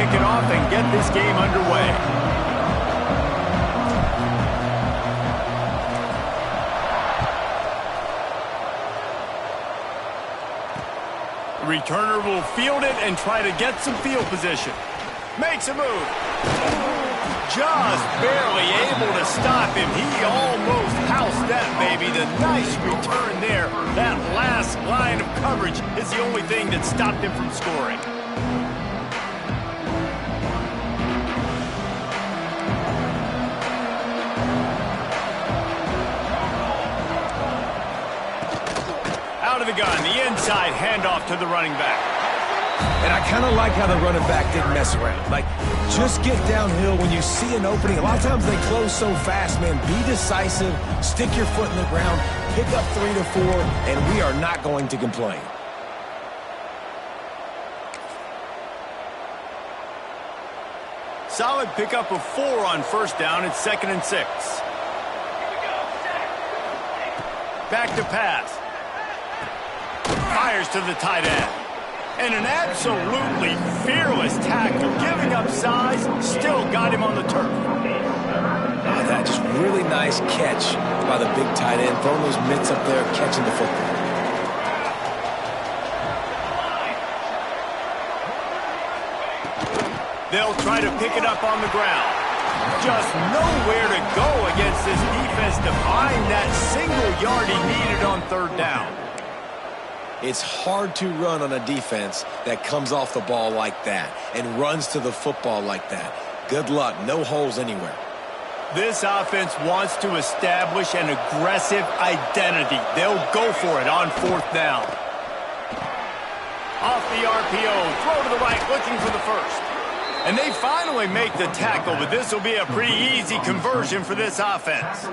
kick it off and get this game underway. The returner will field it and try to get some field position. Makes a move. Just barely able to stop him. He almost housed that baby. The nice return there. That last line of coverage is the only thing that stopped him from scoring. Out of the gun, the inside handoff to the running back. And I kind of like how the running back didn't mess around. Like, just get downhill when you see an opening. A lot of times they close so fast, man. Be decisive, stick your foot in the ground, pick up 3 to 4, and we are not going to complain. Solid pickup of 4 on first down. It's 2nd and 6. Back to pass. Fires to the tight end. And an absolutely fearless tackle, giving up size, still got him on the turf. That just really nice catch by the big tight end, throwing those mitts up there, catching the football. They'll try to pick it up on the ground. Just nowhere to go against this defense to find that single yard he needed on 3rd down. It's hard to run on a defense that comes off the ball like that and runs to the football like that. Good luck. No holes anywhere. This offense wants to establish an aggressive identity. They'll go for it on 4th down. Off the RPO, throw to the right, looking for the first. And they finally make the tackle, but this will be a pretty easy conversion for this offense.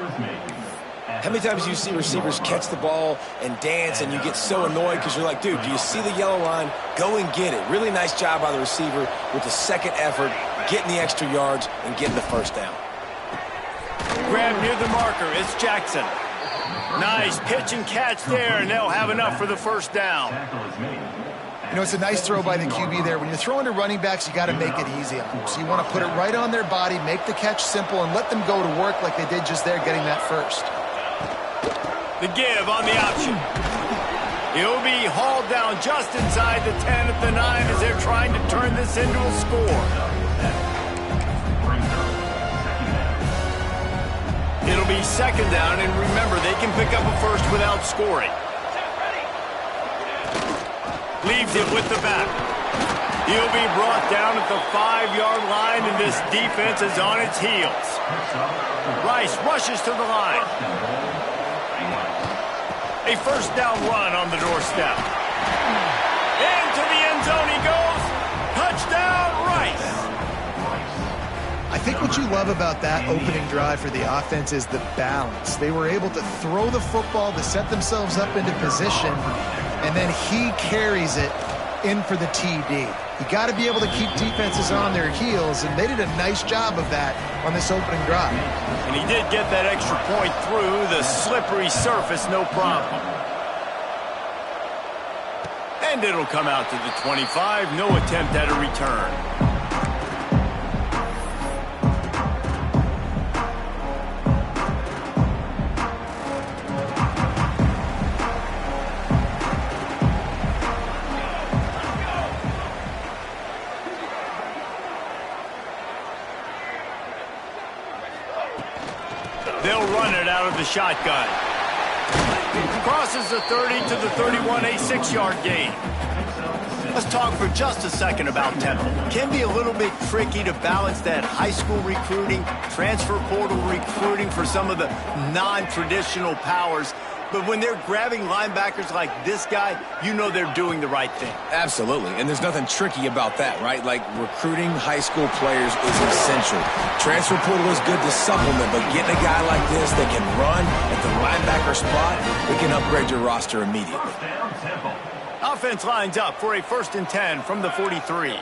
How many times do you see receivers catch the ball and dance and you get so annoyed because you're like, dude, do you see the yellow line? Go and get it. Really nice job by the receiver with the second effort, getting the extra yards and getting the first down. Grab near the marker. It's Jackson. Nice pitch and catch there, and they'll have enough for the first down. You know, it's a nice throw by the QB there. When you're throwing to running backs, you got to make it easy on them. So you want to put it right on their body, make the catch simple, and let them go to work like they did just there, getting that first. The give on the option. He'll be hauled down just inside the 10 at the 9 as they're trying to turn this into a score. It'll be 2nd down, and remember, they can pick up a first without scoring. Leaves it with the back. He'll be brought down at the 5-yard line, and this defense is on its heels. Rice rushes to the line. A first down run on the doorstep. Into the end zone he goes. Touchdown, Rice. I think what you love about that opening drive for the offense is the balance. They were able to throw the football to set themselves up into position, and then he carries it in for the TD. You got to be able to keep defenses on their heels, and they did a nice job of that on this opening drive. And he did get that extra point through the slippery surface, no problem. And it'll come out to the 25, no attempt at a return. They'll run it out of the shotgun. Crosses the 30 to the 31, a 6-yard gain. Let's talk for just a second about Temple. Can be a little bit tricky to balance that high school recruiting, transfer portal recruiting for some of the non-traditional powers. But when they're grabbing linebackers like this guy, you know they're doing the right thing. Absolutely, and there's nothing tricky about that, right? Like, recruiting high school players is essential. Transfer portal is good to supplement, but getting a guy like this that can run at the linebacker spot, it can upgrade your roster immediately. Offense lines up for a 1st and 10 from the 43.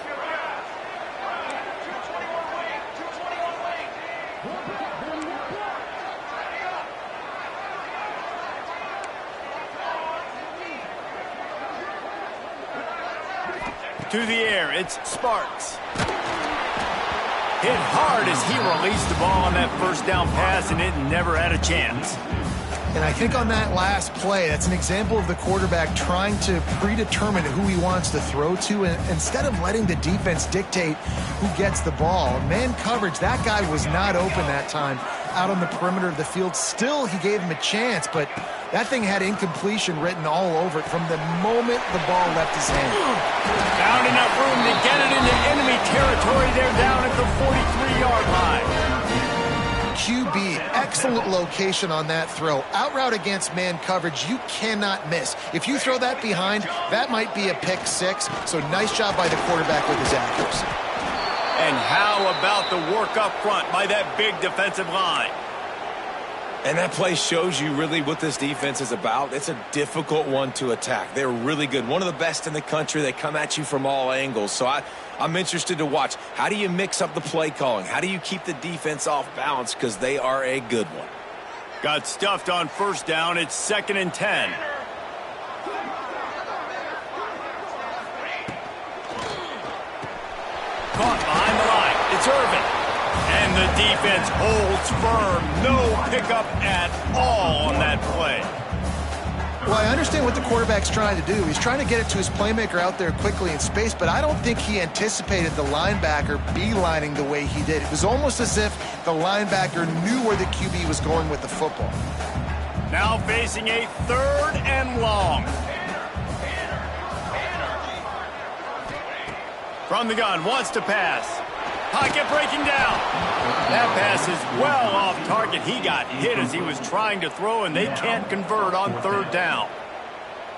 To the air, it's Sparks. Hit hard as he released the ball on that first down pass, and it never had a chance. And I think on that last play, that's an example of the quarterback trying to predetermine who he wants to throw to, and instead of letting the defense dictate who gets the ball. Man coverage, that guy was not open that time out on the perimeter of the field. Still, he gave him a chance, but that thing had incompletion written all over it from the moment the ball left his hand. Found enough room to get it into enemy territory. They're down at the 43-yard line. QB, excellent location on that throw. Out route against man coverage, you cannot miss. If you throw that behind, that might be a pick six. So nice job by the quarterback with his accuracy. And how about the work up front by that big defensive line? And that play shows you really what this defense is about. It's a difficult one to attack. They're really good. One of the best in the country. They come at you from all angles. So I'm interested to watch. How do you mix up the play calling? How do you keep the defense off balance? Because they are a good one. Got stuffed on first down. It's 2nd and 10. Caught behind the line. It's Irvin. And the defense holds firm. No pickup at all on that play. Well, I understand what the quarterback's trying to do. He's trying to get it to his playmaker out there quickly in space, but I don't think he anticipated the linebacker beelining the way he did. It was almost as if the linebacker knew where the QB was going with the football. Now facing a 3rd and long. From the gun, wants to pass. Pocket breaking down. That pass is well off target. He got hit as he was trying to throw, and they can't convert on 3rd down.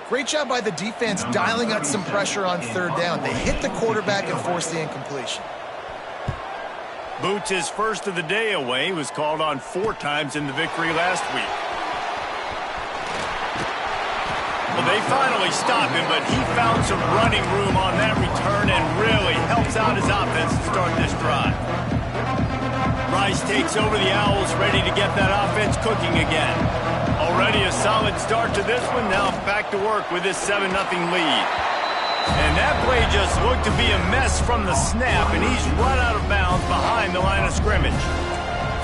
Great job by the defense dialing up some pressure on 3rd down. They hit the quarterback and forced the incompletion. Boots, his first of the day away, was called on 4 times in the victory last week. Well, they finally stopped him, but he found some running room on that return and really helps out his offense to start this drive. Rice takes over the Owls, ready to get that offense cooking again. Already a solid start to this one. Now back to work with this 7-0 lead. And that play just looked to be a mess from the snap, and he's run out of bounds behind the line of scrimmage.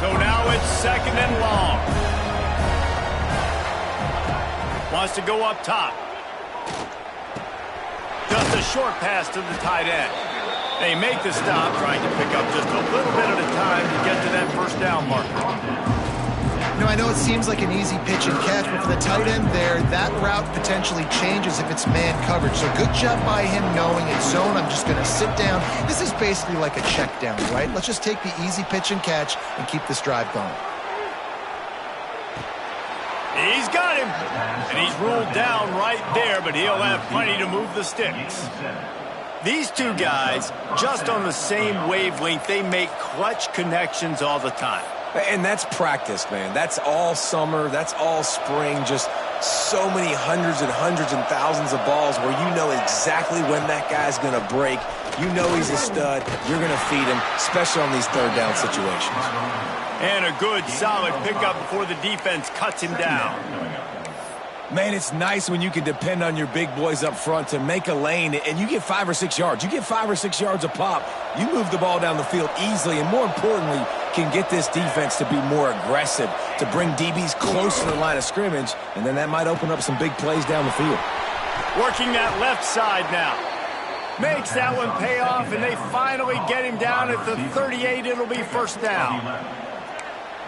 So now it's 2nd and long. Wants to go up top. Just a short pass to the tight end. They make the stop, trying to pick up just a little bit at a time to get to that first down marker. You know, I know it seems like an easy pitch and catch, but for the tight end there, that route potentially changes if it's man coverage. So good job by him knowing it's zone. I'm just going to sit down. This is basically like a check down, right? Let's just take the easy pitch and catch and keep this drive going. He's got him, and he's ruled down right there, but he'll have plenty to move the sticks. These two guys, just on the same wavelength, they make clutch connections all the time. And that's practice, man. That's all summer. That's all spring. Just so many hundreds and thousands of balls where you know exactly when that guy's going to break. You know he's a stud. You're going to feed him, especially on these 3rd down situations. And a good, solid pickup before the defense cuts him down. Man, it's nice when you can depend on your big boys up front to make a lane, and you get 5 or 6 yards. You get 5 or 6 yards a pop. You move the ball down the field easily, and more importantly, can get this defense to be more aggressive, to bring DBs close to the line of scrimmage, and then that might open up some big plays down the field. Working that left side now. Makes that one pay off, and they finally get him down at the 38. It'll be first down.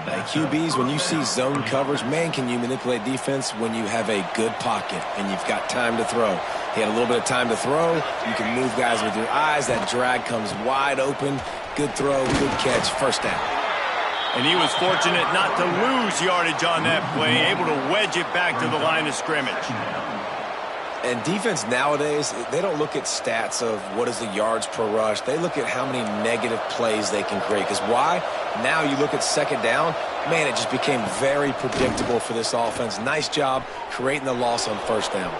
QBs, when you see zone coverage, man, can you manipulate defense when you have a good pocket and you've got time to throw. He had a little bit of time to throw. You can move guys with your eyes. That drag comes wide open. Good throw, good catch, first down. And he was fortunate not to lose yardage on that play, able to wedge it back to the line of scrimmage. And defense nowadays, they don't look at stats of what is the yards per rush. They look at how many negative plays they can create. Because why? Now you look at 2nd down, man, it just became very predictable for this offense. Nice job creating the loss on 1st down.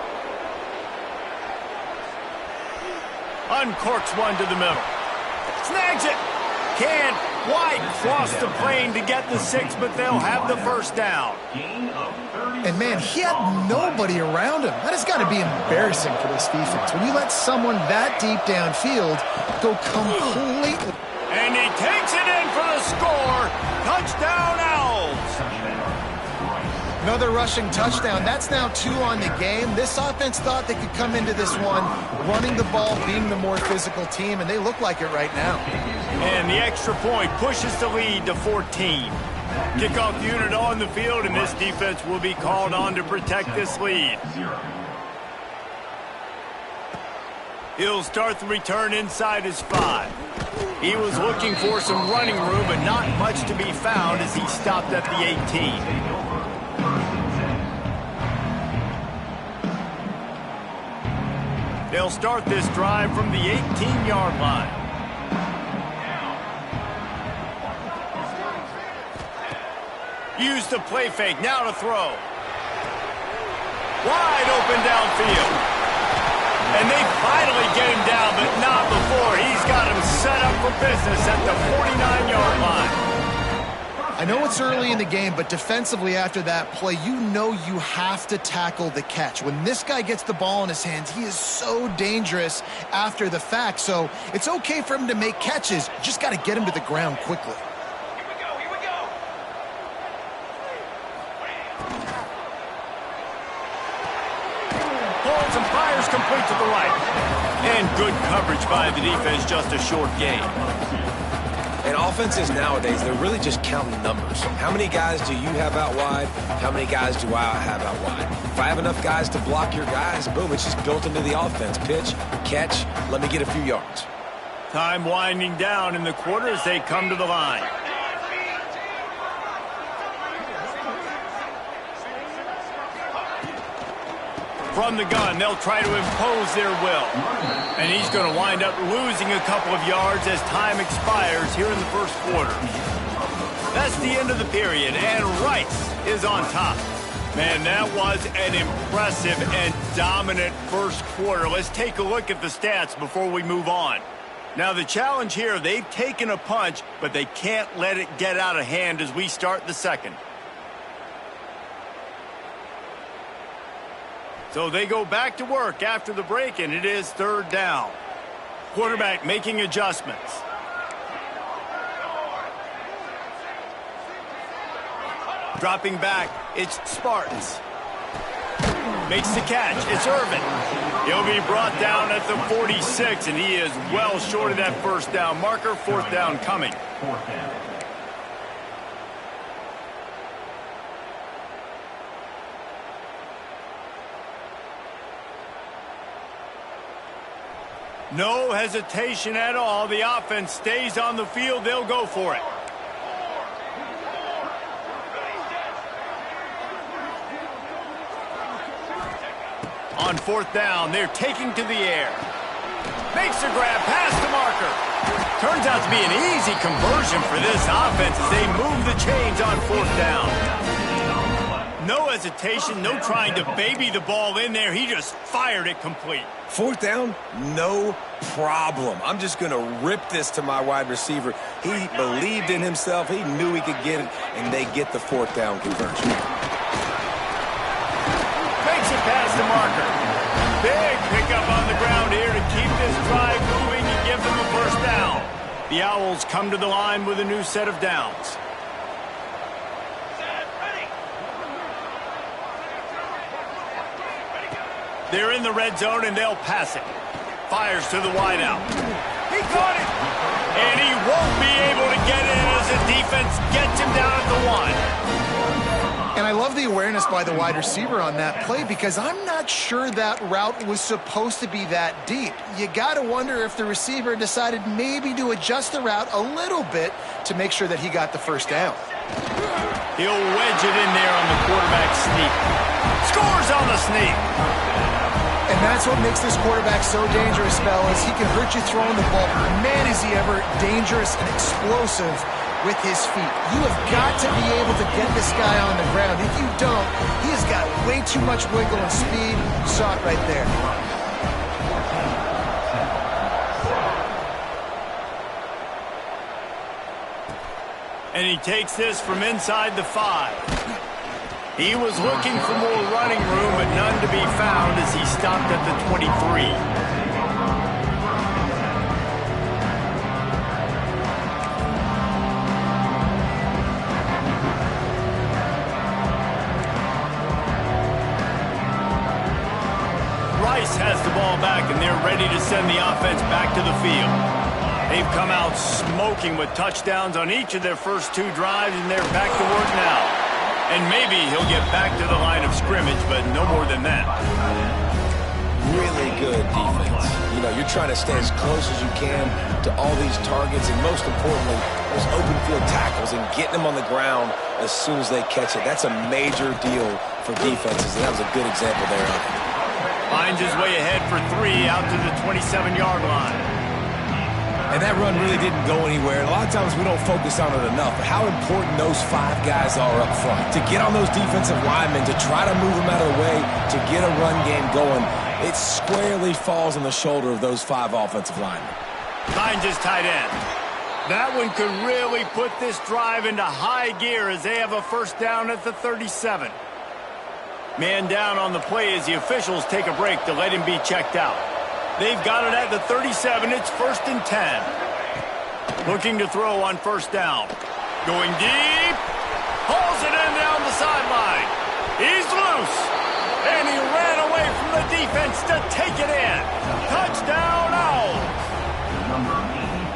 Uncorks one to the middle. Snags it. Can't quite cross the plane to get the 6, but they'll have the first down. And, man, he had nobody around him. That has got to be embarrassing for this defense. When you let someone that deep downfield go completely. And he takes it score. Touchdown, Owls. Another rushing touchdown. That's now 2 on the game. This offense thought they could come into this one running the ball, being the more physical team, and they look like it right now. And the extra point pushes the lead to 14. Kickoff unit on the field, and this defense will be called on to protect this lead. He'll start the return inside his 5. He was looking for some running room, but not much to be found as he stopped at the 18. They'll start this drive from the 18-yard line. Use the play fake, now to throw. Wide open downfield. And they finally get him down, but not before. He's got him set up for business at the 49-yard line. I know it's early in the game, but defensively after that play, you know you have to tackle the catch. When this guy gets the ball in his hands, he is so dangerous after the fact. So it's okay for him to make catches. You just got to get him to the ground quickly. Pulls and fires complete to the right. And good coverage by the defense, just a short gain. And offenses nowadays, they're really just counting numbers. How many guys do you have out wide? How many guys do I have out wide? If I have enough guys to block your guys, boom, it's just built into the offense. Pitch, catch, let me get a few yards. Time winding down in the quarter as they come to the line. From the gun, they'll try to impose their will. And he's going to wind up losing a couple of yards as time expires here in the first quarter. That's the end of the period, and Rice is on top. Man, that was an impressive and dominant first quarter. Let's take a look at the stats before we move on. Now, the challenge here, they've taken a punch, but they can't let it get out of hand as we start the second. So they go back to work after the break, and it is third down. Quarterback making adjustments. Dropping back, it's Spartans. Makes the catch, it's Irvin. He'll be brought down at the 46, and he is well short of that first down marker. Fourth down coming. No hesitation at all. The offense stays on the field. They'll go for it. On fourth down, they're taking to the air. Makes the grab past the marker. Turns out to be an easy conversion for this offense as they move the chains on fourth down. No hesitation, no trying to baby the ball in there. He just fired it complete. Fourth down, no problem. I'm just going to rip this to my wide receiver. He believed in himself. He knew he could get it, and they get the fourth down conversion. Makes it past the marker. Big pickup on the ground here to keep this drive moving and give them a first down. The Owls come to the line with a new set of downs. They're in the red zone, and they'll pass it. Fires to the wideout. He caught it! And he won't be able to get in as the defense gets him down at the 1. And I love the awareness by the wide receiver on that play because I'm not sure that route was supposed to be that deep. You got to wonder if the receiver decided maybe to adjust the route a little bit to make sure that he got the first down. He'll wedge it in there on the quarterback sneak. Scores on the sneak. And that's what makes this quarterback so dangerous, fellas. He can hurt you throwing the ball. Man, is he ever dangerous and explosive with his feet. You have got to be able to get this guy on the ground. If you don't, he has got way too much wiggle and speed. You saw it right there. And he takes this from inside the 5. He was looking for more running room, but none to be found as he stopped at the 23. Rice has the ball back, and they're ready to send the offense back to the field. They've come out smoking with touchdowns on each of their first 2 drives, and they're back to work now. And maybe he'll get back to the line of scrimmage, but no more than that. Really good defense. You know, you're trying to stay as close as you can to all these targets, and most importantly, those open field tackles and getting them on the ground as soon as they catch it. That's a major deal for defenses, and that was a good example there of it. Finds his way ahead for 3 out to the 27-yard line. And that run really didn't go anywhere. And a lot of times we don't focus on it enough, but how important those 5 guys are up front. To get on those defensive linemen, to try to move them out of the way, to get a run game going, it squarely falls on the shoulder of those 5 offensive linemen. Finds his tight end. That one could really put this drive into high gear as they have a first down at the 37. Man down on the play as the officials take a break to let him be checked out. They've got it at the 37. It's 1st and 10. Looking to throw on first down. Going deep. Hauls it in down the sideline. He's loose. And he ran away from the defense to take it in. Touchdown, Owls.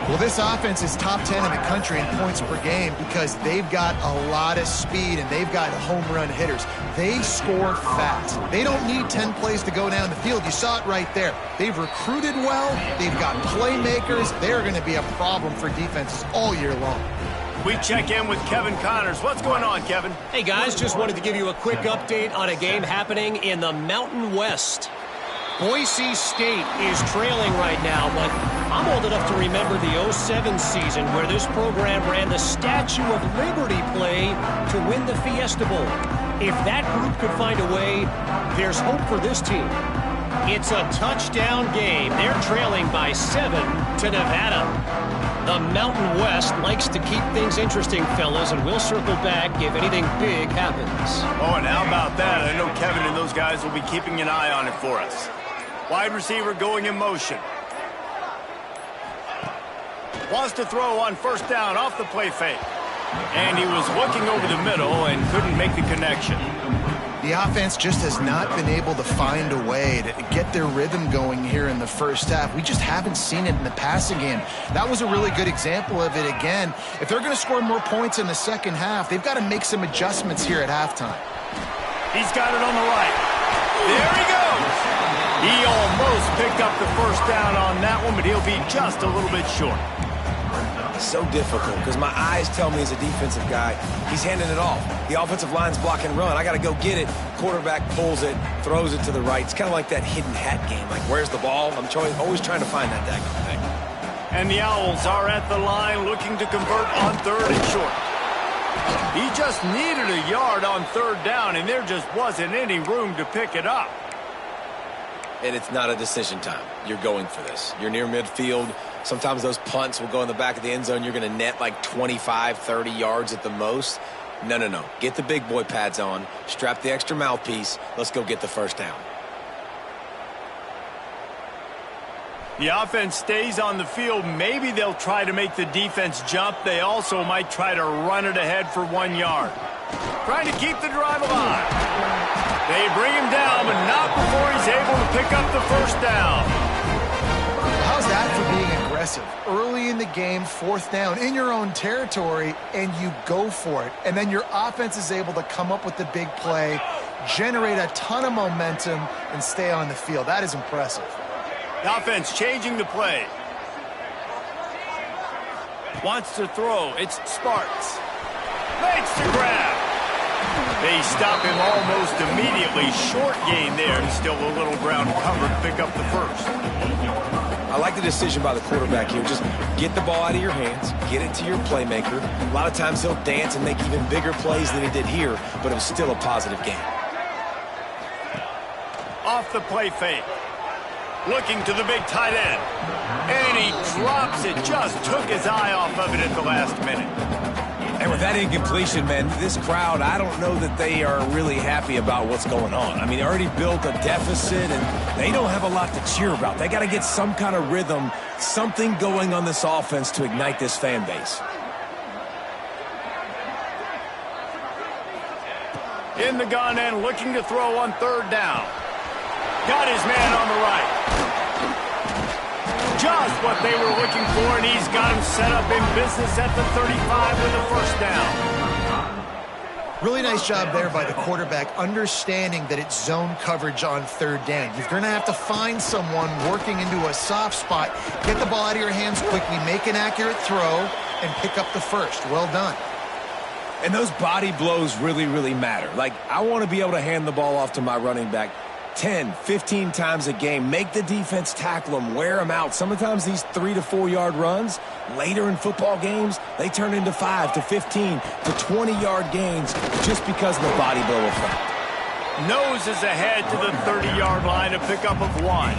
Well, this offense is top 10 in the country in points per game because they've got a lot of speed and they've got home run hitters. They score fast. They don't need 10 plays to go down the field. You saw it right there. They've recruited well. They've got playmakers. They're going to be a problem for defenses all year long. We check in with Kevin Connors. What's going on, Kevin? Hey, guys, just wanted to give you a quick update on a game happening in the Mountain West. Boise State is trailing right now, but I'm old enough to remember the 07 season where this program ran the Statue of Liberty play to win the Fiesta Bowl. If that group could find a way, there's hope for this team. It's a touchdown game. They're trailing by 7 to Nevada. The Mountain West likes to keep things interesting, fellas, and we'll circle back if anything big happens. Oh, and how about that? I know Kevin and those guys will be keeping an eye on it for us. Wide receiver going in motion. Wants to throw on first down off the play fake. And he was looking over the middle and couldn't make the connection. The offense just has not been able to find a way to get their rhythm going here in the first half. We just haven't seen it in the passing game. That was a really good example of it again. If they're going to score more points in the second half, they've got to make some adjustments here at halftime. He's got it on the right. There he goes. He almost picked up the first down on that one, but he'll be just a little bit short. So difficult because my eyes tell me as a defensive guy, he's handing it off. The offensive line's block and run. I got to go get it. Quarterback pulls it, throws it to the right. It's kind of like that hidden hat game. Like, where's the ball? I'm always trying to find that daggone thing. And the Owls are at the line looking to convert on 3rd and short. He just needed a yard on 3rd down, and there just wasn't any room to pick it up. And it's not a decision time. You're going for this. You're near midfield. Sometimes those punts will go in the back of the end zone. You're going to net like 25, 30 yards at the most. No. Get the big boy pads on. Strap the extra mouthpiece. Let's go get the first down. The offense stays on the field. Maybe they'll try to make the defense jump. They also might try to run it ahead for 1 yard. Trying to keep the drive alive. They bring him down, but not before he's able to pick up the first down. How's that for being aggressive? Early in the game, 4th down, in your own territory, and you go for it. And then your offense is able to come up with the big play, generate a ton of momentum, and stay on the field. That is impressive. The offense changing the play. Wants to throw. It's Sparks. Makes the grab. They stop him almost immediately. Short gain there, and still a little ground covered to pick up the first. I like the decision by the quarterback here. Just get the ball out of your hands, get it to your playmaker. A lot of times he'll dance and make even bigger plays than he did here, but it was still a positive game. Off the play fake. Looking to the big tight end. And he drops it. Just took his eye off of it at the last minute. And with that incompletion, man, this crowd, I don't know that they are really happy about what's going on. I mean, they already built a deficit, and they don't have a lot to cheer about. They got to get some kind of rhythm, something going on this offense to ignite this fan base. In the gun and looking to throw on 3rd down. Got his man on the right. Just what they were looking for, and he's got him set up in business at the 35 with a first down. Really nice job there by the quarterback, understanding that it's zone coverage on third down. You're going to have to find someone working into a soft spot, get the ball out of your hands quickly, make an accurate throw, and pick up the first. Well done. And those body blows really, really matter. Like, I want to be able to hand the ball off to my running back 10, 15 times a game. Make the defense tackle them, wear them out. Sometimes these 3 to 4 yard runs, later in football games, they turn into 5 to 15 to 20 yard gains just because of the body blow effect. Noses ahead to the 30-yard line, a pickup of 1.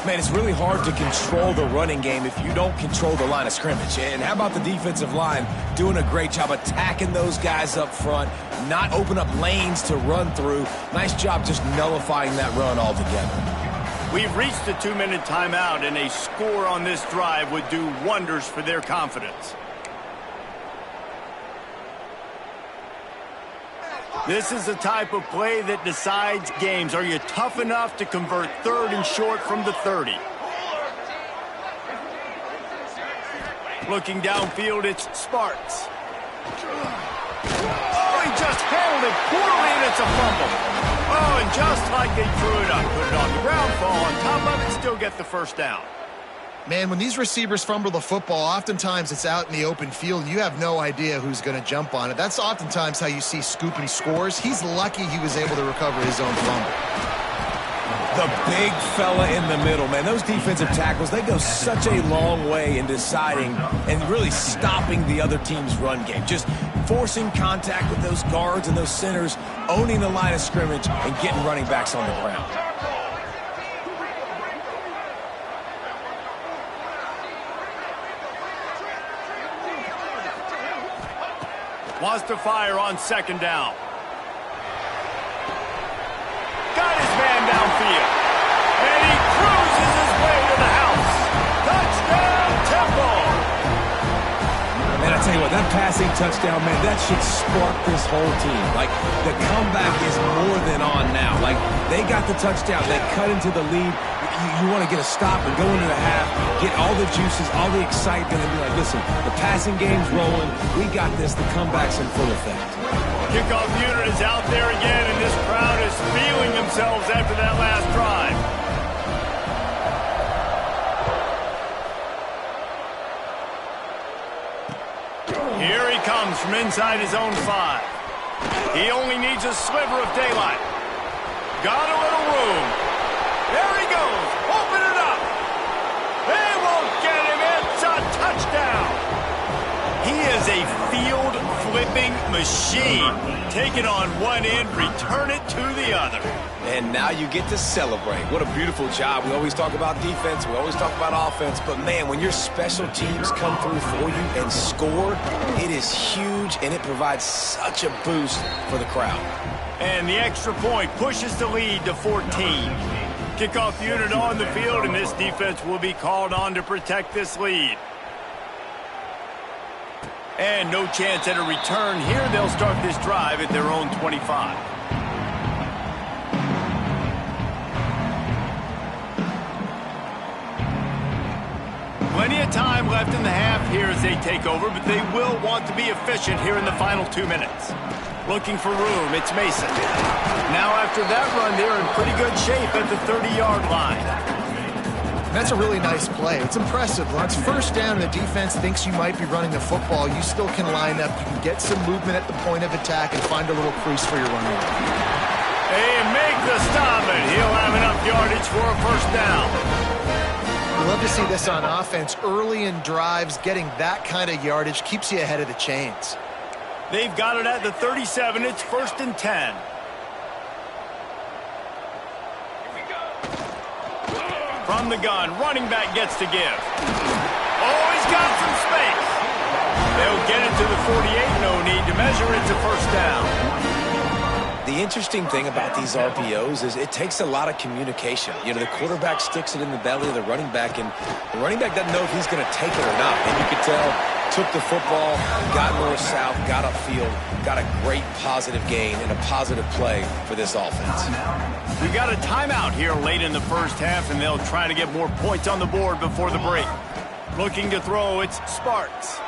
Man, it's really hard to control the running game if you don't control the line of scrimmage. And how about the defensive line doing a great job attacking those guys up front, not open up lanes to run through. Nice job just nullifying that run altogether. We've reached the 2-minute timeout, and a score on this drive would do wonders for their confidence. This is the type of play that decides games. Are you tough enough to convert third and short from the 30? Looking downfield, it's Sparks. Oh, he just handled it poorly, and it's a fumble. Oh, and just like they threw it up, put it on the ground, fall on top of it, still get the first down. Man, when these receivers fumble the football, oftentimes it's out in the open field. You have no idea who's going to jump on it. That's oftentimes how you see scooping scores. He's lucky he was able to recover his own fumble. The big fella in the middle, man. Those defensive tackles, they go such a long way in deciding and really stopping the other team's run game. Just forcing contact with those guards and those centers, owning the line of scrimmage, and getting running backs on the ground. Wants to fire on second down. Got his man downfield. And he cruises his way to the house. Touchdown, Temple! Man, I tell you what, that passing touchdown, man, that should spark this whole team. Like, the comeback is more than on now. Like, they got the touchdown. They cut into the lead. You want to get a stop and go into the half, get all the juices, all the excitement, and be like, listen, the passing game's rolling. We got this. The comeback's in full effect. Kickoff unit is out there again, and this crowd is feeling themselves after that last drive. Here he comes from inside his own 5. He only needs a sliver of daylight. Got a little room. There he goes. Open it up. They won't get him. It's a touchdown. He is a field-flipping machine. Take it on one end, return it to the other. And now you get to celebrate. What a beautiful job. We always talk about defense. We always talk about offense. But, man, when your special teams come through for you and score, it is huge, and it provides such a boost for the crowd. And the extra point pushes the lead to 14. Kickoff unit on the field, and this defense will be called on to protect this lead. And no chance at a return here. They'll start this drive at their own 25. Plenty of time left in the half here as they take over, but they will want to be efficient here in the final 2 minutes. Looking for room, it's Mason. Now after that run, they're in pretty good shape at the 30-yard line. That's a really nice play. It's impressive. When it's first down and the defense thinks you might be running the football, you still can line up. You can get some movement at the point of attack and find a little crease for your running. They make the stop, and he'll have enough yardage for a first down. We love to see this on offense. Early in drives, getting that kind of yardage keeps you ahead of the chains. They've got it at the 37. It's 1st and 10. From the gun, running back gets to give. Oh, he's got some space. They'll get it to the 48. No need to measure. It's a first down. The interesting thing about these RPOs is it takes a lot of communication. You know, the quarterback sticks it in the belly of the running back, and the running back doesn't know if he's going to take it or not. And you can tell took the football, got north-south, got upfield, got a great positive gain and a positive play for this offense. We got a timeout here late in the first half, and they'll try to get more points on the board before the break. Looking to throw, it's Sparks.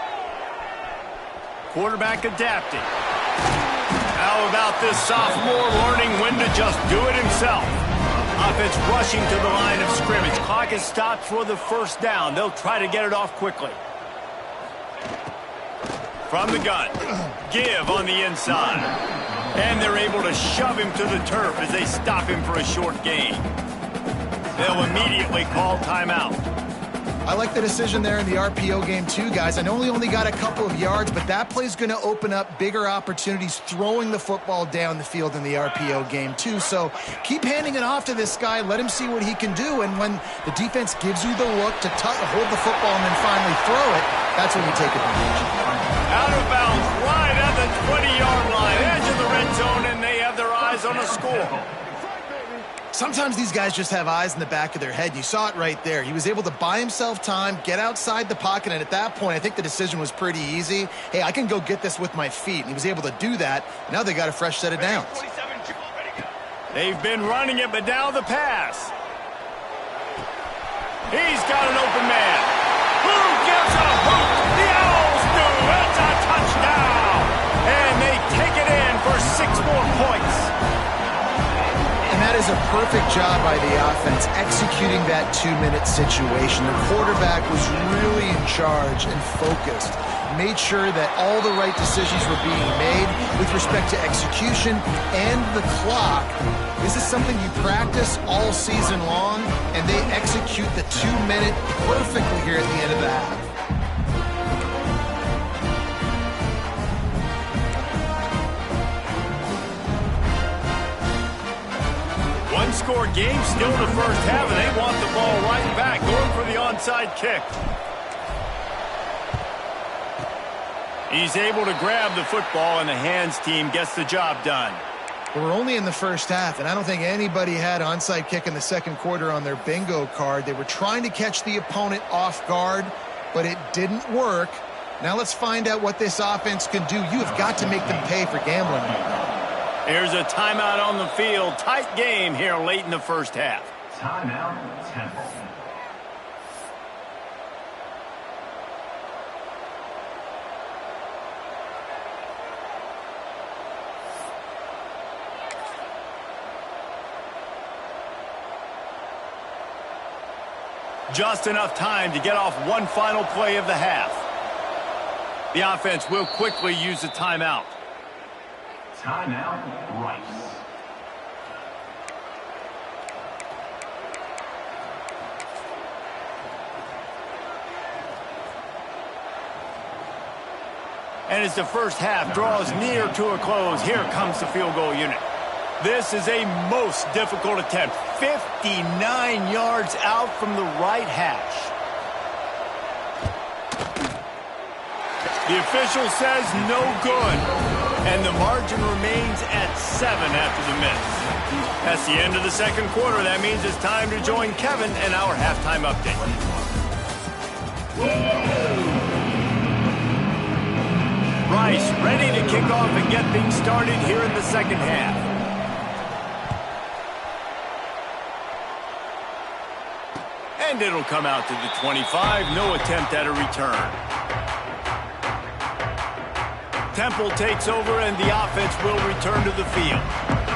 Quarterback adapting. How about this sophomore learning when to just do it himself? Offense rushing to the line of scrimmage. Clock is stopped for the first down. They'll try to get it off quickly. From the gun, give on the inside. And they're able to shove him to the turf as they stop him for a short gain. They'll immediately call timeout. I like the decision there in the RPO game too, guys. I know he only got a couple of yards, but that play's going to open up bigger opportunities throwing the football down the field in the RPO game too. So keep handing it off to this guy. Let him see what he can do. And when the defense gives you the look to hold the football and then finally throw it, that's when you take advantage. Out of bounds, right at the 20-yard line, edge of the red zone, and they have their eyes on a score. Sometimes these guys just have eyes in the back of their head. You saw it right there. He was able to buy himself time, get outside the pocket, and at that point, I think the decision was pretty easy. Hey, I can go get this with my feet. And he was able to do that. Now they got a fresh set of downs. They've been running it, but now the pass. He's got an open man. Who gives a hoot? The Owls do. It's a touchdown. And they take it in for 6 more points. And that is a perfect job by the offense executing that 2-minute situation. The quarterback was really in charge and focused. Made sure that all the right decisions were being made with respect to execution and the clock. This is something you practice all season long, and they execute the 2-minute perfectly here at the end of the half. One-score game still in the first half, and they want the ball right back, going for the onside kick. He's able to grab the football, and the hands team gets the job done. We're only in the first half, and I don't think anybody had onside kick in the second quarter on their bingo card. They were trying to catch the opponent off guard, but it didn't work. Now let's find out what this offense can do. You have got to make them pay for gambling. Here's a timeout on the field. Tight game here late in the first half. Timeout, Temple. Just enough time to get off one final play of the half. The offense will quickly use the timeout. Timeout, Rice. And as the first half draws near to a close, here comes the field goal unit. This is a most difficult attempt. 59 yards out from the right hash. The official says no good. And the margin remains at 7 after the miss. That's the end of the second quarter. That means it's time to join Kevin and our halftime update. Rice ready to kick off and get things started here in the second half. And it'll come out to the 25. No attempt at a return. Temple takes over, and the offense will return to the field.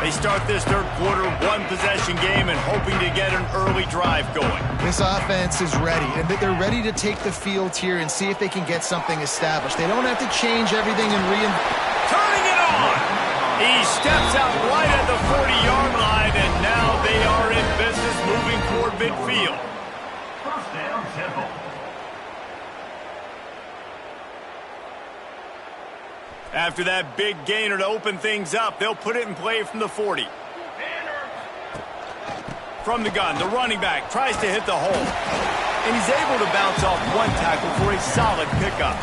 They start this third quarter one-possession game and hoping to get an early drive going. This offense is ready, and they're ready to take the field here and see if they can get something established. They don't have to change everything and turning it on! He steps out right at the 40-yard line, and now they are in business moving toward midfield. First down, Temple. After that big gainer to open things up, they'll put it in play from the 40. From the gun, the running back tries to hit the hole. And he's able to bounce off one tackle for a solid pickup.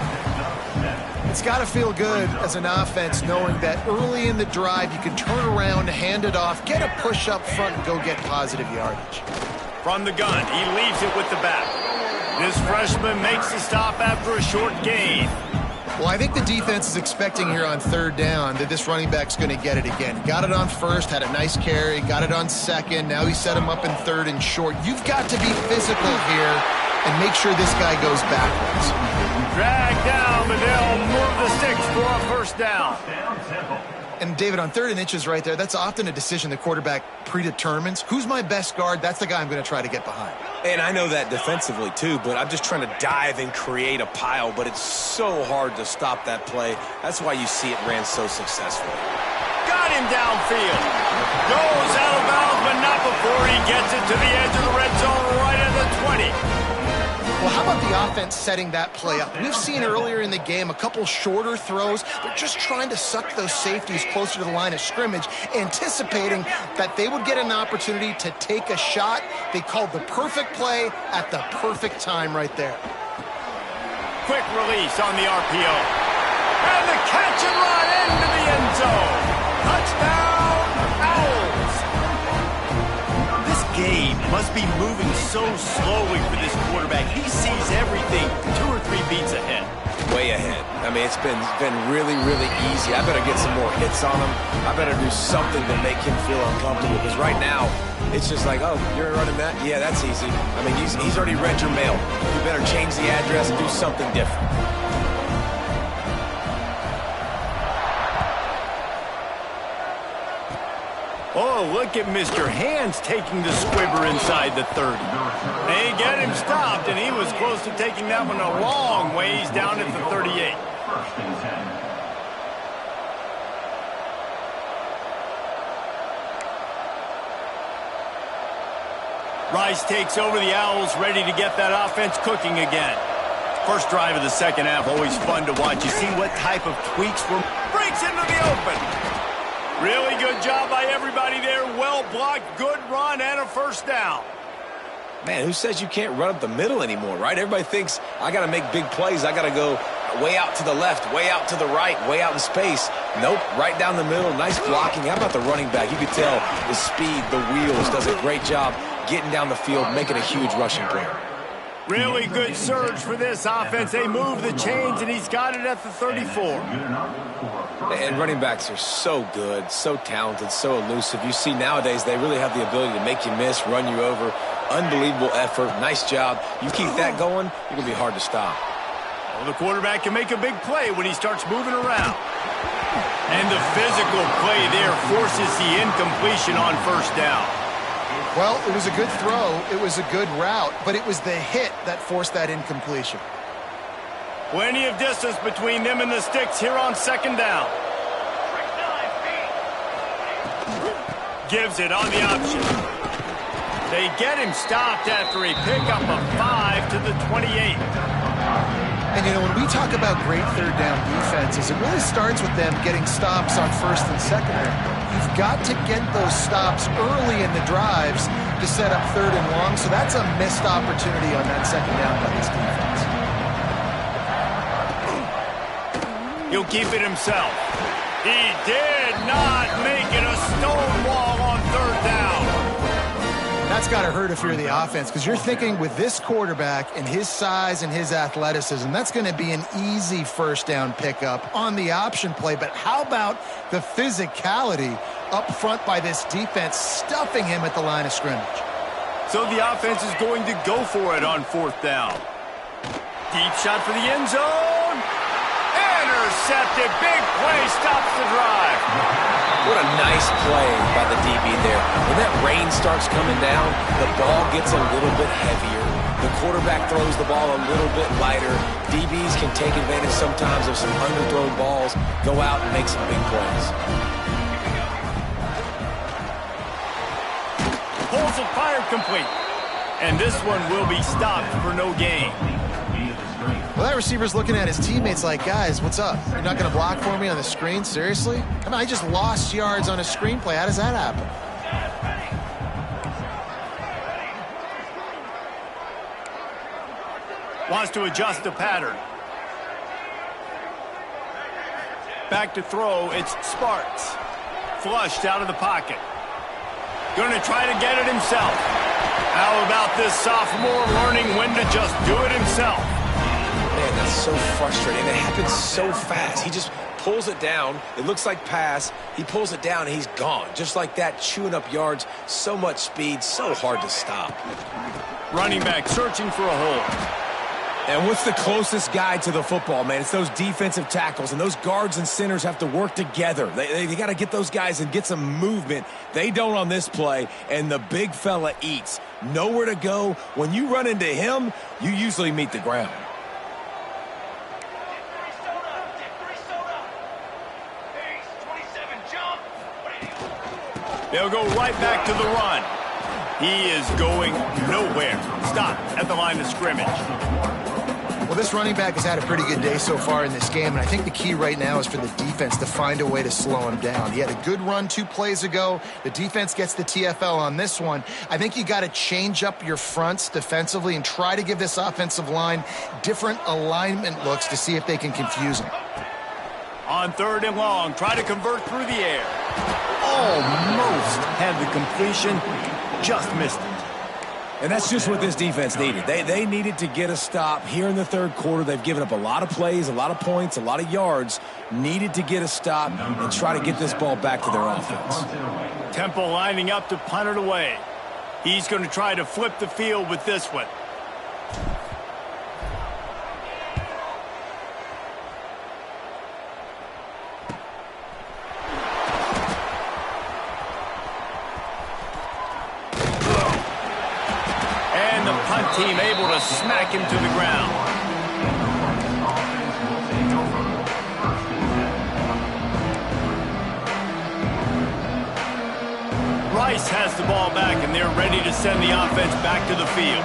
It's got to feel good as an offense knowing that early in the drive you can turn around, hand it off, get a push up front, and go get positive yardage. From the gun, he leaves it with the back. This freshman makes the stop after a short gain. Well, I think the defense is expecting here on third down that this running back's going to get it again. Got it on first, had a nice carry, got it on second. Now he set him up in third and short. You've got to be physical here and make sure this guy goes backwards. Drag down, but they'll move the sticks for a first down. And, David, on 3rd and inches right there, that's often a decision the quarterback predetermines. Who's my best guard? That's the guy I'm going to try to get behind. And I know that defensively, too, but I'm just trying to dive and create a pile, but it's so hard to stop that play. That's why you see it ran so successfully. Got him downfield. Goes out of bounds, but not before he gets it to the edge of the red zone right at the 20. Well, how about the offense setting that play up? We've seen earlier in the game a couple shorter throws. They're just trying to suck those safeties closer to the line of scrimmage, anticipating that they would get an opportunity to take a shot. They called the perfect play at the perfect time right there. Quick release on the RPO. And the catch and run into the end zone. Touchdown, Owls. This game must be moving so slowly for this quarterback. He sees everything 2 or 3 beats ahead. Way ahead. I mean, it's been really, really easy. I better get some more hits on him. I better do something to make him feel uncomfortable, because right now, it's just like, oh, you're running that? Yeah, that's easy. I mean, he's already read your mail. You better change the address and do something different. Oh, look at Mr. Hands taking the squibber inside the 30. They get him stopped, and he was close to taking that one a long ways down at the 38. First and 10. Rice takes over the Owls, ready to get that offense cooking again. First drive of the second half, always fun to watch. You see what type of tweaks were... Breaks into the open. Really good job by everybody there. Well blocked, good run, and a first down. Man, who says you can't run up the middle anymore, right? Everybody thinks I got to make big plays. I got to go way out to the left, way out to the right, way out in space. Nope, right down the middle. Nice blocking. How about the running back? You could tell the speed, the wheels, does a great job getting down the field, making a huge rushing play. Really good surge for this offense. They move the chains, and he's got it at the 34. And running backs are so good, so talented, so elusive. You see nowadays they really have the ability to make you miss, run you over. Unbelievable effort. Nice job. You keep that going, you're going to be hard to stop. Well, the quarterback can make a big play when he starts moving around. And the physical play there forces the incompletion on first down. Well, it was a good throw. It was a good route, but it was the hit that forced that incompletion. Plenty of distance between them and the sticks here on second down. Gives it on the option. They get him stopped after a pickup of 5 to the 28. And, you know, when we talk about great third down defenses, it really starts with them getting stops on first and second down. You've got to get those stops early in the drives to set up third and long, so that's a missed opportunity on that second down by this defense. He'll keep it himself. He did not make it a stone wall on third down. That's got to hurt if you're the offense, because you're thinking with this quarterback and his size and his athleticism, that's going to be an easy first down pickup on the option play. But how about the physicality up front by this defense, stuffing him at the line of scrimmage? So the offense is going to go for it on fourth down. Deep shot for the end zone. Intercepted. Big play stops the drive. What a nice play by the DB there. When that rain starts coming down, the ball gets a little bit heavier. The quarterback throws the ball a little bit lighter. DBs can take advantage sometimes of some underthrown balls, go out and make some big plays. Pulls it fired complete. And this one will be stopped for no gain. Well, that receiver's looking at his teammates like, guys, what's up? You're not going to block for me on the screen? Seriously? I mean, I just lost yards on a screenplay. How does that happen? Wants to adjust the pattern. Back to throw, it's Sparks. Flushed out of the pocket. Going to try to get it himself. How about this sophomore learning when to just do it himself? Man, that's so frustrating. It happens so fast. He just pulls it down. It looks like pass. He pulls it down, and he's gone. Just like that, chewing up yards. So much speed, so hard to stop. Running back searching for a hole. And what's the closest guy to the football, man? It's those defensive tackles, and those guards and centers have to work together. They got to get those guys and get some movement. They don't on this play, and the big fella eats. Nowhere to go. When you run into him, you usually meet the ground. They'll go right back to the run. He is going nowhere. Stop at the line of scrimmage. Well, this running back has had a pretty good day so far in this game, and I think the key right now is for the defense to find a way to slow him down. He had a good run 2 plays ago. The defense gets the TFL on this one. I think you got to change up your fronts defensively and try to give this offensive line different alignment looks to see if they can confuse him. On 3rd and long, try to convert through the air. Almost had the completion, just missed it. And that's just what this defense needed. They needed to get a stop here in the 3rd quarter. They've given up a lot of plays, a lot of points, a lot of yards. Needed to get a stop and try to get this ball back to their offense. Temple lining up to punt it away. He's going to try to flip the field with this one. Team able to smack him to the ground. Rice has the ball back, and they're ready to send the offense back to the field.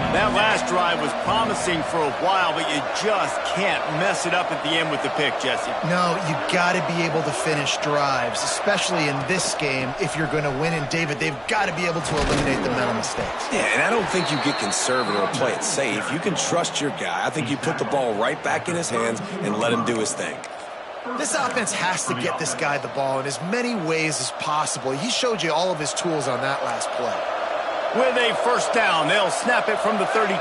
That last drive was promising for a while, but you just can't mess it up at the end with the pick, Jesse. No, you got to be able to finish drives, especially in this game if you're going to win. And, David, they've got to be able to eliminate the mental mistakes. Yeah, and I don't think you get conservative or play it safe. You can trust your guy. I think you put the ball right back in his hands and let him do his thing. This offense has to get this guy the ball in as many ways as possible. He showed you all of his tools on that last play. With a 1st down, they'll snap it from the 32.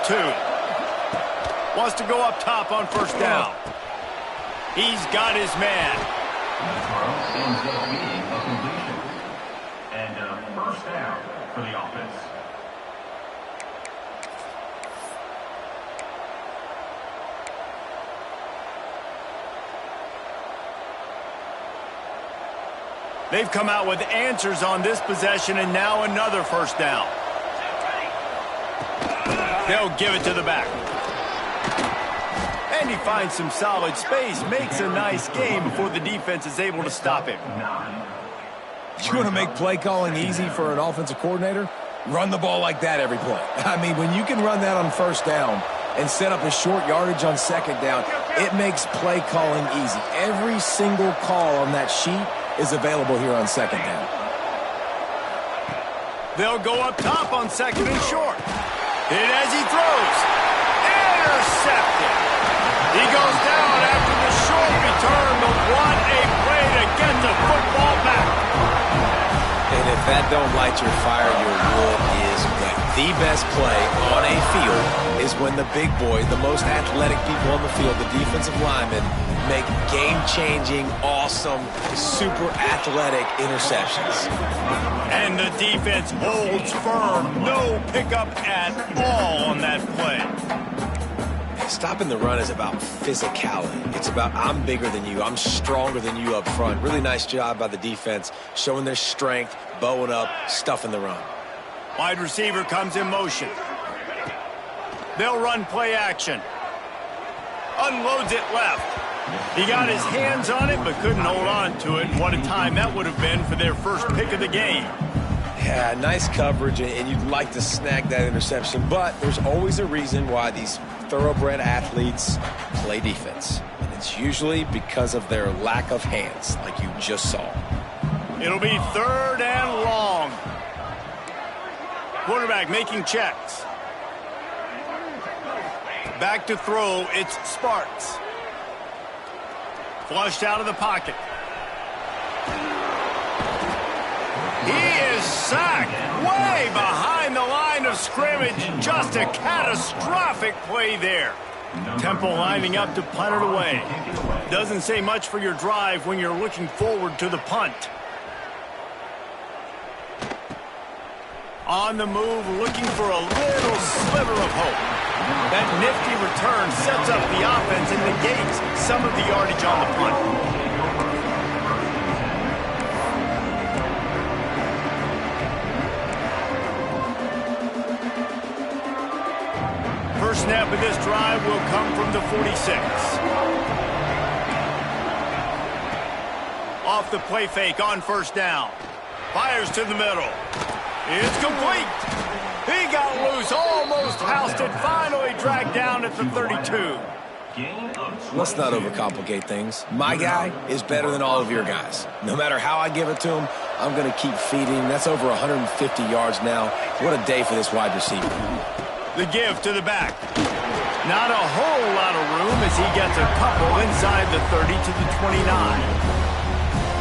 Wants to go up top on 1st down. He's got his man. And 1st down for the offense. They've come out with answers on this possession, and now another 1st down. They'll give it to the back. And he finds some solid space, makes a nice game before the defense is able to stop him. You want to make play calling easy for an offensive coordinator? Run the ball like that every play. I mean, when you can run that on 1st down and set up a short yardage on 2nd down, it makes play calling easy. Every single call on that sheet is available here on 2nd down. They'll go up top on 2nd and short. Hit as he throws. Intercepted. He goes down after the short return, but what a play to get the football back. And if that don't light your fire, your wood is wet. The best play on a field is when the big boys, the most athletic people on the field, the defensive linemen, make game-changing, awesome, super athletic interceptions. And the defense holds firm. No pickup at all on that play. Stopping the run is about physicality. It's about I'm bigger than you. I'm stronger than you up front. Really nice job by the defense, showing their strength, bowing up, stuffing the run. Wide receiver comes in motion. They'll run play action. Unloads it left. He got his hands on it, but couldn't hold on to it. What a time that would have been for their 1st pick of the game. Yeah, nice coverage, and you'd like to snag that interception, but there's always a reason why these thoroughbred athletes play defense. And it's usually because of their lack of hands, like you just saw. It'll be 3rd and long. Quarterback making checks. Back to throw, it's Sparks. Flushed out of the pocket. He is is sacked way behind the line of scrimmage. Just a catastrophic play there. Temple lining up to punt it away. Doesn't say much for your drive when you're looking forward to the punt. On the move, looking for a little sliver of hope. That nifty return sets up the offense and negates some of the yardage on the punt. First snap of this drive will come from the 46. Off the play fake on first down. Fires to the middle. It's complete. He got loose, almost housed it, finally dragged down at the 32. Let's not overcomplicate things. My guy is better than all of your guys. No matter how I give it to him, I'm going to keep feeding. That's over 150 yards now. What a day for this wide receiver. The give to the back. Not a whole lot of room as he gets a couple inside the 30 to the 29.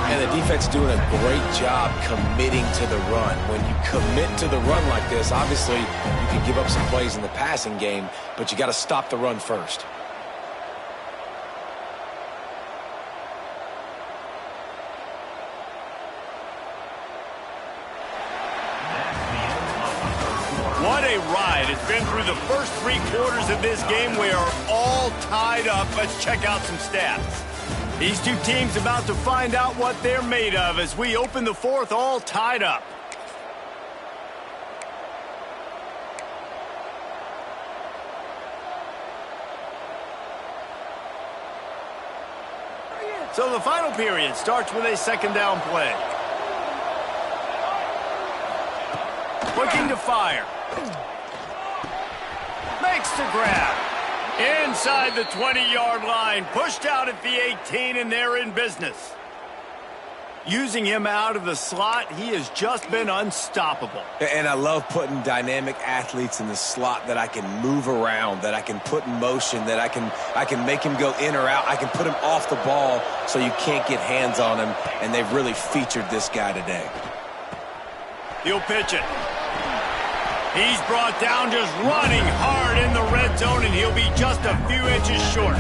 And the defense doing a great job committing to the run. When you commit to the run like this, obviously you can give up some plays in the passing game, but you got to stop the run first. What a ride. It's been through the first 3 quarters of this game. We are all tied up. Let's check out some stats. These two teams about to find out what they're made of as we open the 4th all tied up. So the final period starts with a second down play. Looking to fire. Makes the grab. Inside the 20-yard line, pushed out at the 18, and they're in business. Using him out of the slot, he has just been unstoppable. And I love putting dynamic athletes in the slot that I can move around, that I can put in motion, that I can make him go in or out. I can put him off the ball so you can't get hands on him, and they've really featured this guy today. He'll pitch it. He's brought down just running hard in the red zone, and he'll be just a few inches short.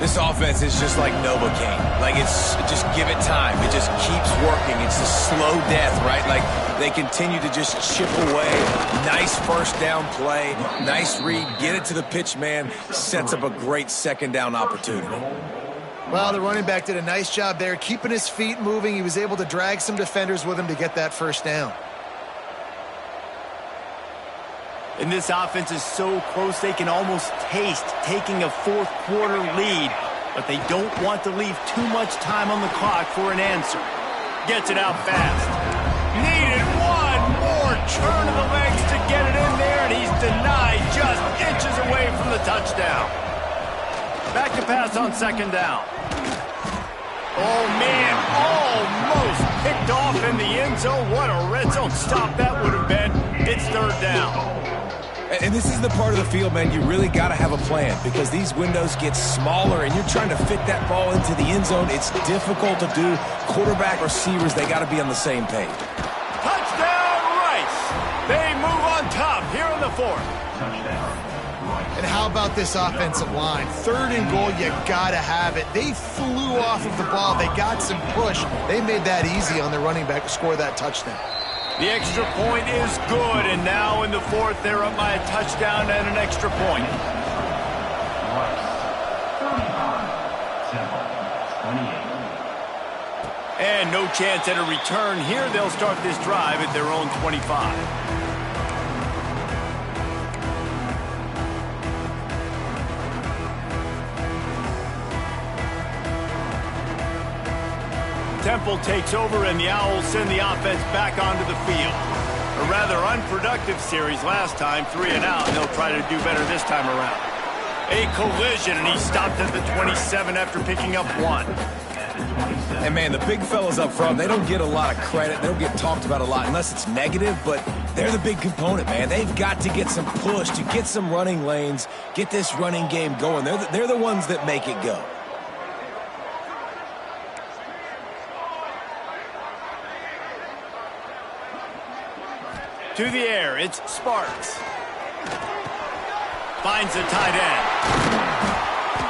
This offense is just like Novocaine. Like, it's just give it time. It just keeps working. It's a slow death, right? Like, they continue to just chip away. Nice first down play. Nice read. Get it to the pitch man. Sets up a great second down opportunity. Well, the running back did a nice job there, keeping his feet moving. He was able to drag some defenders with him to get that first down. And this offense is so close they can almost taste taking a 4th quarter lead, but they don't want to leave too much time on the clock for an answer. Gets it out fast. Needed one more turn of the legs to get it in there, and he's denied just inches away from the touchdown. Back to pass on second down. Oh, man, almost picked off in the end zone. What a red zone stop that would have been. It's third down. And this is the part of the field, man, you really got to have a plan because these windows get smaller and you're trying to fit that ball into the end zone. It's difficult to do. Quarterback, receivers, they got to be on the same page. Touchdown, Rice. They move on top here in the 4th. And how about this offensive line? 3rd and goal, you got to have it. They flew off of the ball. They got some push. They made that easy on the running back to score that touchdown. The extra point is good, and now in the 4th, they're up by a touchdown and an extra point. And no chance at a return here. They'll start this drive at their own 25. Temple takes over, and the Owls send the offense back onto the field. A rather unproductive series last time, 3 and out, and they'll try to do better this time around. A collision, and he stopped at the 27 after picking up 1. And, man, the big fellas up front, they don't get a lot of credit. They don't get talked about a lot unless it's negative, but they're the big component, man. They've got to get some push, to get some running lanes, get this running game going. They're the ones that make it go. To the air, it's Sparks. Finds the tight end.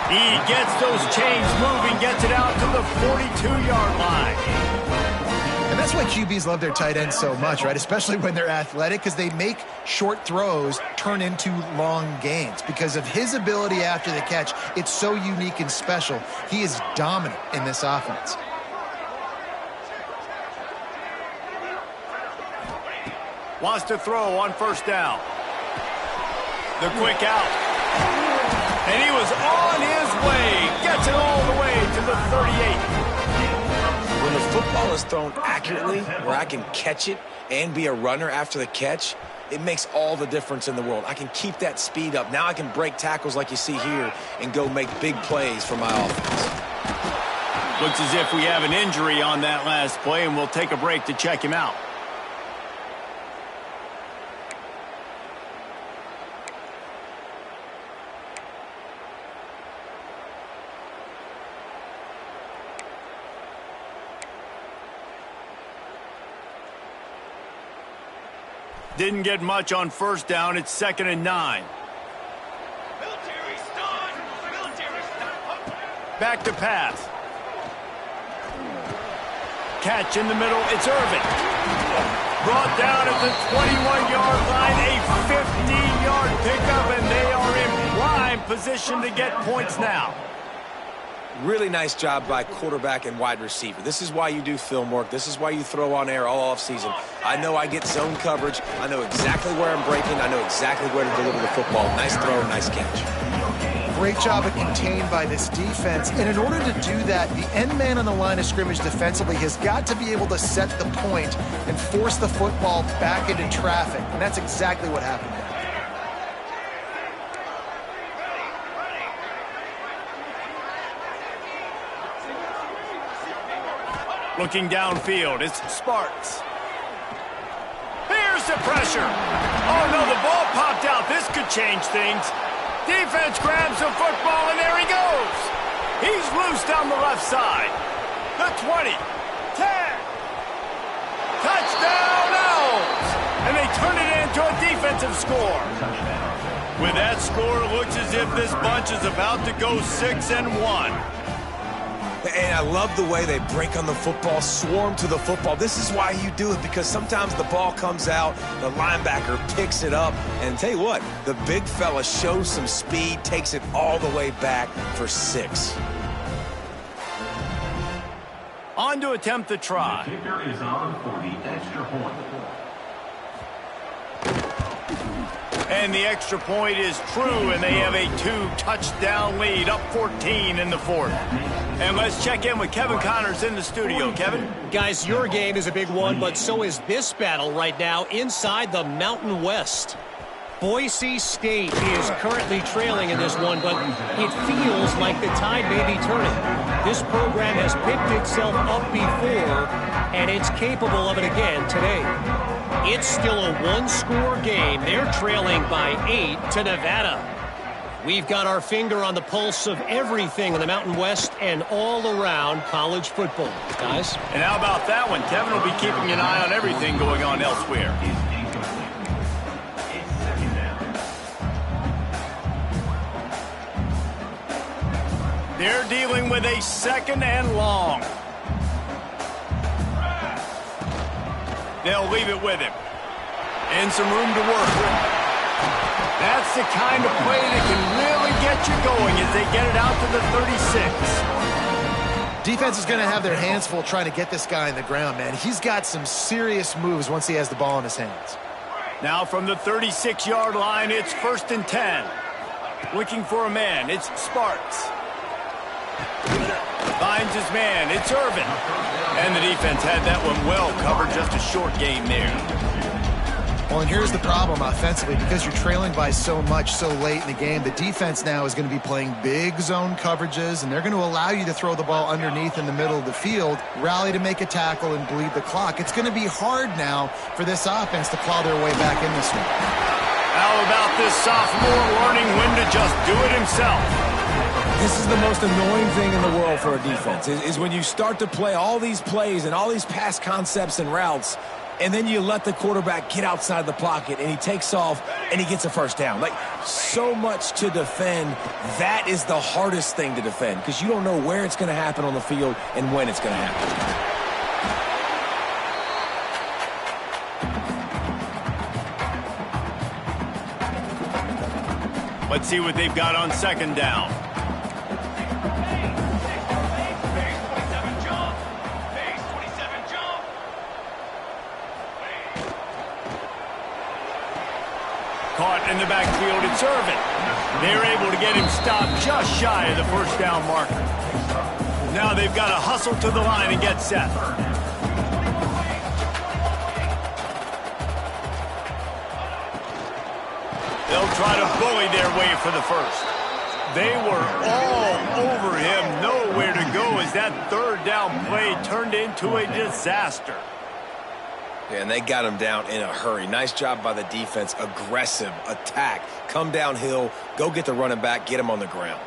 He gets those chains moving, gets it out to the 42-yard line. And that's why QBs love their tight ends so much, right? Especially when they're athletic, because they make short throws turn into long gains. Because of his ability after the catch, it's so unique and special. He is dominant in this offense. Wants to throw on first down. The quick out. And he was on his way. Gets it all the way to the 38. When the football is thrown accurately, where I can catch it and be a runner after the catch, it makes all the difference in the world. I can keep that speed up. Now I can break tackles like you see here and go make big plays for my offense. Looks as if we have an injury on that last play, and we'll take a break to check him out. Didn't get much on first down. It's 2nd and 9. Back to pass. Catch in the middle. It's Irvin. Brought down at the 21-yard line. A 15-yard pickup, and they are in prime position to get points now. Really nice job by quarterback and wide receiver. This is why you do film work. This is why you throw on air all offseason. I know I get zone coverage. I know exactly where I'm breaking. I know exactly where to deliver the football. Nice throw, nice catch. Great job of contained by this defense. And in order to do that, the end man on the line of scrimmage defensively has got to be able to set the point and force the football back into traffic. And that's exactly what happened there. Looking downfield, it's Sparks. Here's the pressure. Oh, no, the ball popped out. This could change things. Defense grabs the football, and there he goes. He's loose down the left side. The 20, 10. Touchdown, Owls. And they turn it into a defensive score. With that score, it looks as if this bunch is about to go 6-1. And I love the way they break on the football, swarm to the football. This is why you do it, because sometimes the ball comes out, the linebacker picks it up, and tell you what, the big fella shows some speed, takes it all the way back for 6. On to attempt the try. The kicker is on for the extra point. And the extra point is true, and they have a 2-touchdown lead, up 14 in the 4th. And let's check in with Kevin Connors in the studio. Kevin? Guys, your game is a big one, but so is this battle right now inside the Mountain West. Boise State is currently trailing in this one, but it feels like the tide may be turning. This program has picked itself up before, and it's capable of it again today. It's still a one-score game. They're trailing by 8 to Nevada. We've got our finger on the pulse of everything in the Mountain West and all around college football. Guys? And how about that one? Kevin will be keeping an eye on everything going on elsewhere. They're dealing with a 2nd and long. They'll leave it with him. And some room to work with. That's the kind of play that can really get you going as they get it out to the 36. Defense is going to have their hands full trying to get this guy on the ground, man. He's got some serious moves once he has the ball in his hands. Now from the 36-yard line, it's 1st and 10. Looking for a man, it's Sparks. Finds his man, it's Irvin. And the defense had that one well covered, just a short game there. Well, and here's the problem offensively. Because you're trailing by so much so late in the game, the defense now is going to be playing big zone coverages, and they're going to allow you to throw the ball underneath in the middle of the field, rally to make a tackle, and bleed the clock. It's going to be hard now for this offense to claw their way back in this one. How about this sophomore learning when to just do it himself? This is the most annoying thing in the world for a defense, is when you start to play all these plays and all these pass concepts and routes, and then you let the quarterback get outside the pocket, and he takes off, and he gets a first down. Like, so much to defend. That is the hardest thing to defend because you don't know where it's going to happen on the field and when it's going to happen. Let's see what they've got on second down. Caught in the backfield, it's Irvin. They're able to get him stopped just shy of the first down marker. Now they've got to hustle to the line and get set. They'll try to bully their way for the first. They were all over him, nowhere to go as that third down play turned into a disaster. Yeah, and they got him down in a hurry. Nice job by the defense. Aggressive attack. Come downhill, go get the running back, get him on the ground.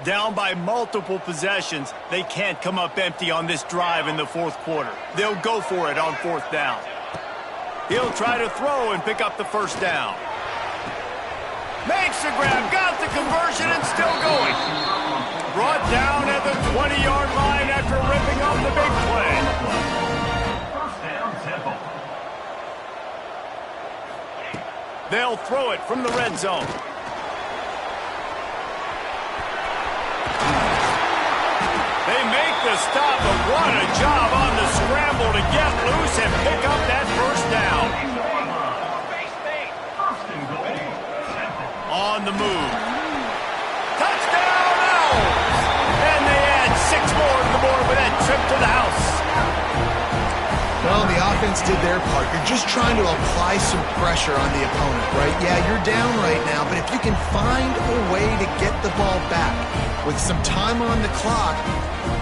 Down by multiple possessions, they can't come up empty on this drive in the fourth quarter. They'll go for it on fourth down. He'll try to throw and pick up the first down. Makes the grab, got the conversion, and still going. Brought down at the 20-yard line after ripping up the big play. First down, Temple. They'll throw it from the red zone. They make the stop, but what a job on the scramble to get loose and pick up that first down. On the move. Touchdown, Owls! And they add 6 more to the board with that trip to the house. Well, the offense did their part. You're just trying to apply some pressure on the opponent, right? Yeah, you're down right now, but if you can find a way to get the ball back with some time on the clock,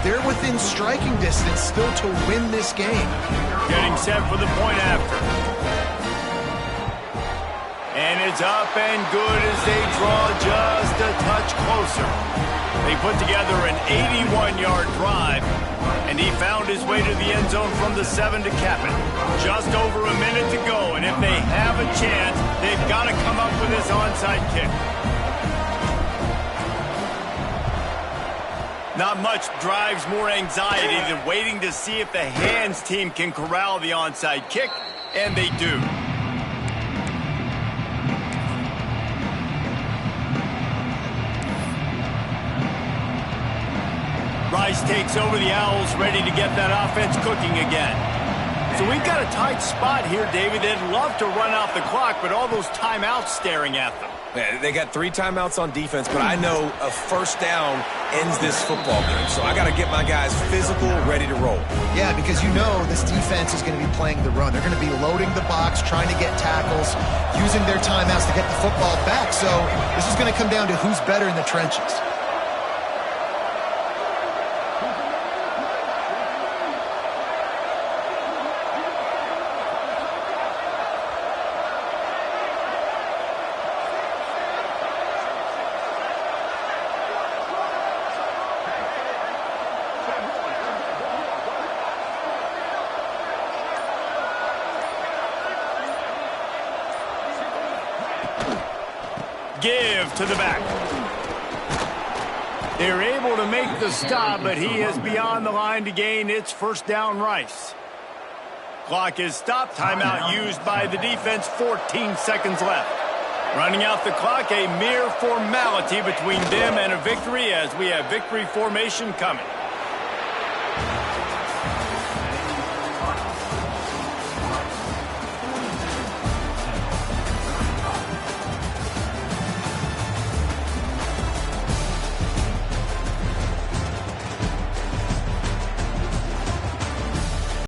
they're within striking distance still to win this game. Getting set for the point after. And it's up and good as they draw just a touch closer. They put together an 81-yard drive, and he found his way to the end zone from the 7 to cap it. Just over a minute to go, and if they have a chance, they've got to come up with this onside kick. Not much drives more anxiety than waiting to see if the hands team can corral the onside kick, and they do. Rice takes over the Owls, ready to get that offense cooking again. So we've got a tight spot here, David. They'd love to run out the clock, but all those timeouts staring at them. Yeah, they got 3 timeouts on defense, but I know a first down ends this football game. So I got to get my guys physical, ready to roll. Yeah, because you know this defense is going to be playing the run. They're going to be loading the box, trying to get tackles, using their timeouts to get the football back. So this is going to come down to who's better in the trenches. Give to the back. They're able to make the stop, but he is beyond the line to gain. It's first down, Rice. Clock is stopped. Timeout used by the defense. 14 seconds left. Running out the clock, a mere formality between them and a victory as we have victory formation coming.